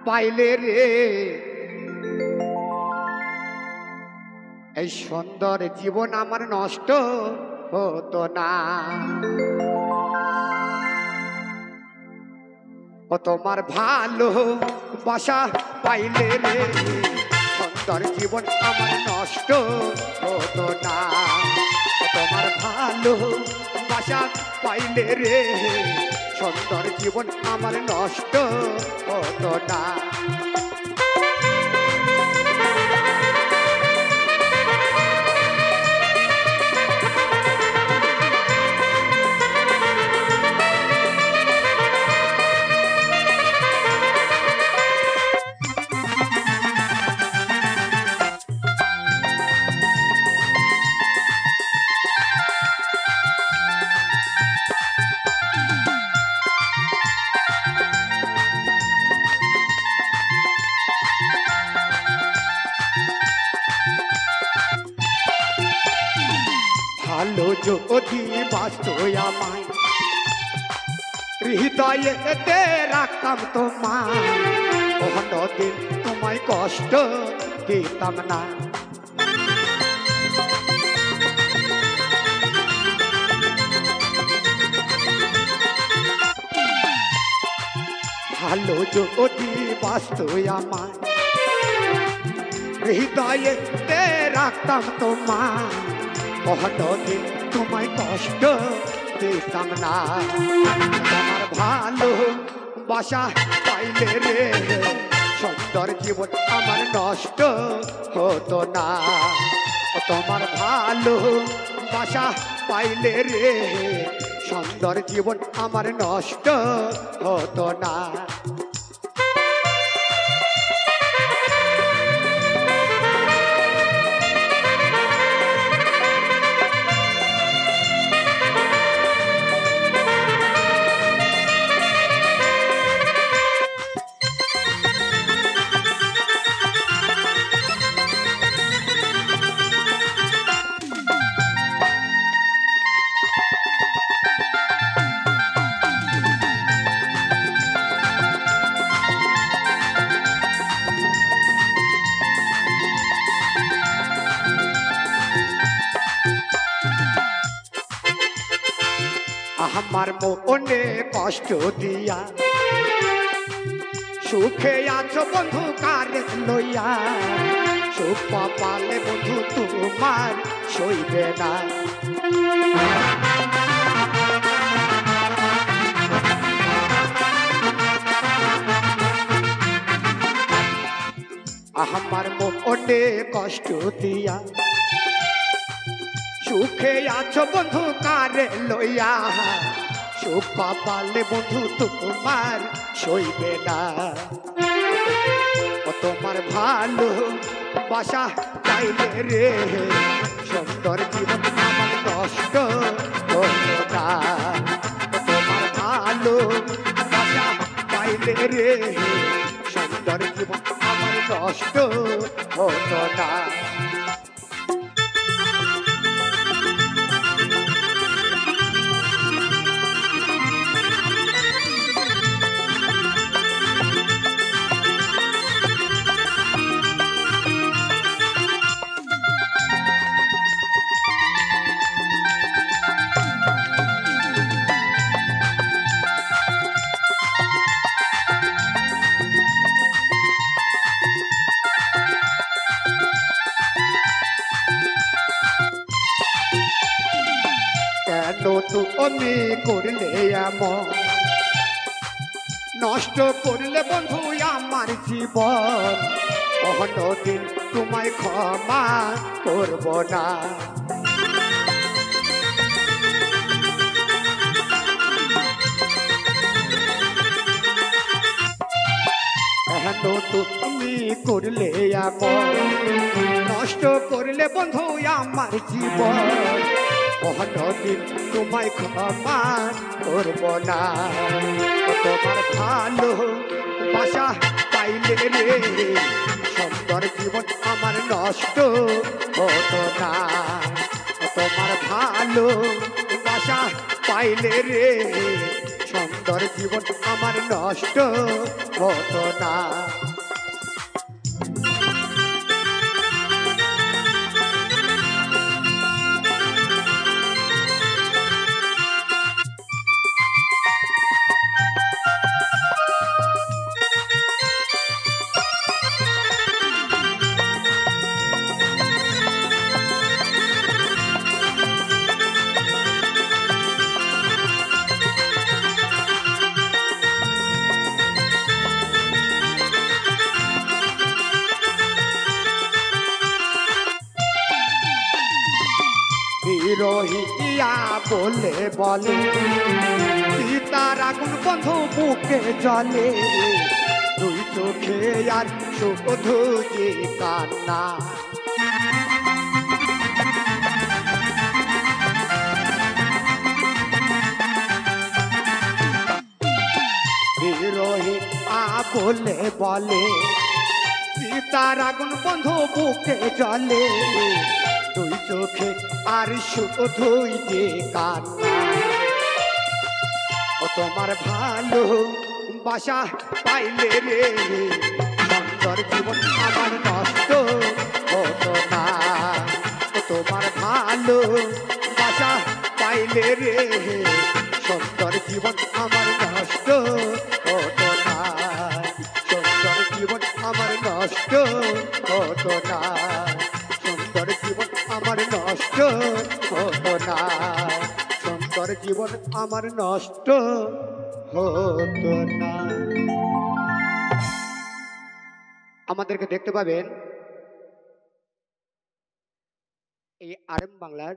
পাইলে রে এই সুন্দর জীবন আমার নষ্ট হতো না। ও তোমার ভালো বাসা পাইলে রে সুন্দর জীবন আমার নষ্ট হতো না। ও তোমার ভালো বাসা পাইলে রে সুন্দর জীবন আমার নষ্ট হতো না। ভালো যদি বাসত আমায় হৃদয়েতে রাখতাম তোমায় কোনদিন তোমায় কষ্ট দিতাম না। ভালো যদি বাসত আমায় হৃদয়েতে রাখতাম তোমায় কোনদিন তোমায় কষ্ট দিতাম না। তোমার ভালো বাসা পাইলে রে সুন্দর জীবন আমার নষ্ট হতো না। তোমার ভালো বাসা পাইলে রে সুন্দর জীবন আমার নষ্ট হতো না। আমার মনে কষ্ট দিয়া সুখে আছো বন্ধু কারে লইয়া সুখ পালে বন্ধু তোমার সইবে না। আমার মনে কষ্ট দিয়া সুখে আছো বন্ধু কারে লইয়া সুখ পালে বন্ধু তোমার সইবে না। ও তোমার ভালো বাসা পাইলে রে সুন্দর জীবন আমার নষ্ট হতো না। ও তোমার ভালো বাসা পাইলে রে সুন্দর জীবন আমার নষ্ট হতো না। তুমি করলে এমন নষ্ট করলে বন্ধু আমার জীবন কোনদিন তোমায় ক্ষমা করব না। তুমি করলে এমন নষ্ট করলে বন্ধু আমার জীবন কোনদিন তোমায় ক্ষমা করব না। তোমার ভালো বাসা পাইলে রে সুন্দর জীবন আমার নষ্ট হতো না। তোমার ভালো বাসা পাইলে রে সুন্দর জীবন আমার নষ্ট হতো না। বিরহিয়া বলে বলে সীতার আগুন বন্ধু বুকে জলে, দুই চোখে আর শুধু যে কান্না। বিরহিয়া বলে বলে সীতার আগুন বন্ধু বুকে জলে, দুই চোখে আর শুধুই যে কান্না। ও তোমার ভালো বাসা পাইলে রে সুন্দর জীবন আমার নষ্ট হতো না। ও তোমার ভালো বাসা পাইলে রে সুন্দর জীবন আমার নষ্ট হতো না। সুন্দর জীবন আমার নষ্ট হতো না। সুন্দর জীবন আমার নষ্ট হতো না। সুন্দর জীবন আমার নষ্ট হতো না। আমাদেরকে দেখতে পাবেন এই RM বাংলার